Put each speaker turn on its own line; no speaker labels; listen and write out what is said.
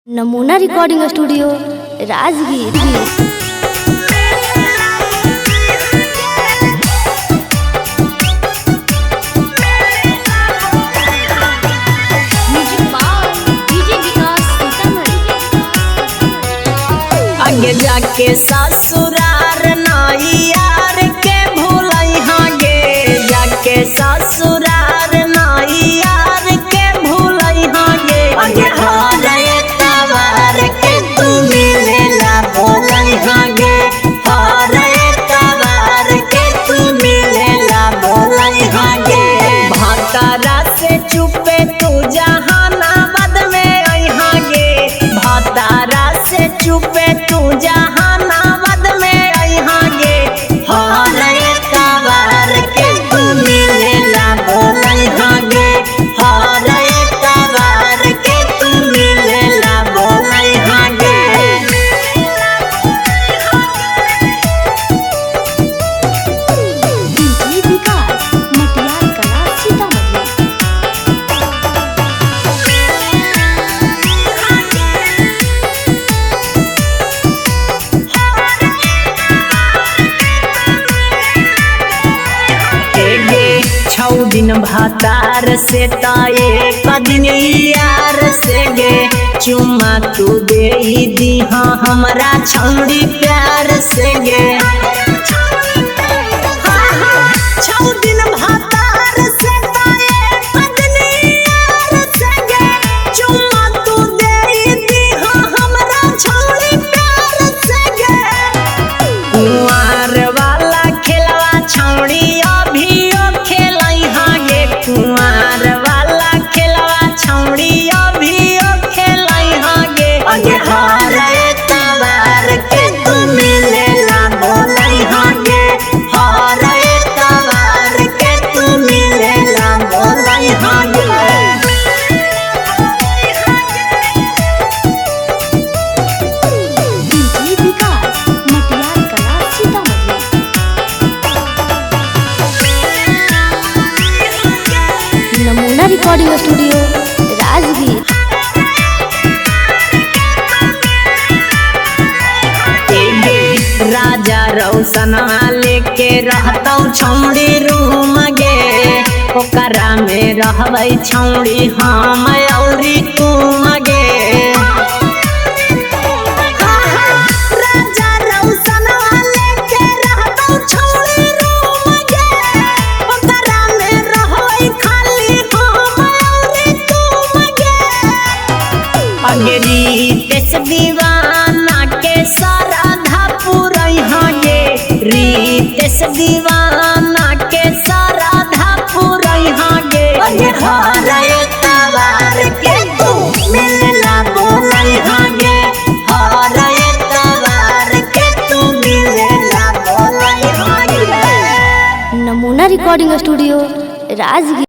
नमूना recording studio Rajgir.
आगे जाके ससुरार नाई यार के भूलैहा गे, जाके ससुरार नाई यार के भूलैहा गे। आगे हरे तवार के तू मिलेला भूलैहा गे, हरे तवार के तू मिलेला भूलैहा गे। भातारा से चुपे तू जहानाबाद में अइहा गे, भातारा से चुपे तू जहानाबाद में अइहा गे। हरे तवार के तू मिलेला भूलैहा गे, हरे तवार के तू मिलेला भूलैहा गे।
विकास मटियार कला सीतामढ़ी।
छौ दिन भातार से ताए कदिन यार से गे, चुम्मा तू दे दीहा हमरा छौड़ी प्यार से गे। छौ दिन भातार से ताए कदिन यार से गे, चुम्मा तू दे दीहा हमरा छौड़ी प्यार से गे। कुंवार वाला खेलवा छौड़ी कुंवार वाला खेलवा छौड़ी अभियो खेलैहा गे। हरे तवार के तू मिलेला भूलैहा गे, हरे तवार के तू मिलेला भूलैहा गे।
विकास मटियार कला सीतामढ़ी। नमूना रिकॉर्डिंग स्टूडियो राजगीर।
राजा रौशन लेके रहतौ छौड़ी रूम गे, ओकरा में रहबै छौड़ी हम औरी तुम गे। राजा रौशन लेके रहतौ छौड़ी रूम गे, ओकरा में रहबै खाली हम औरी तुम गे। अगरी तेस दीवाना के साराधा पुरैहा गे, रीतेश दीवाना के साराधा पुरैहा गे। हरे तवार के तू मिलेला भूलैहा गे, हरे तवार के तू मिलेला भूलैहा गे।
नमूना रिकॉर्डिंग स्टूडियो राजगीर।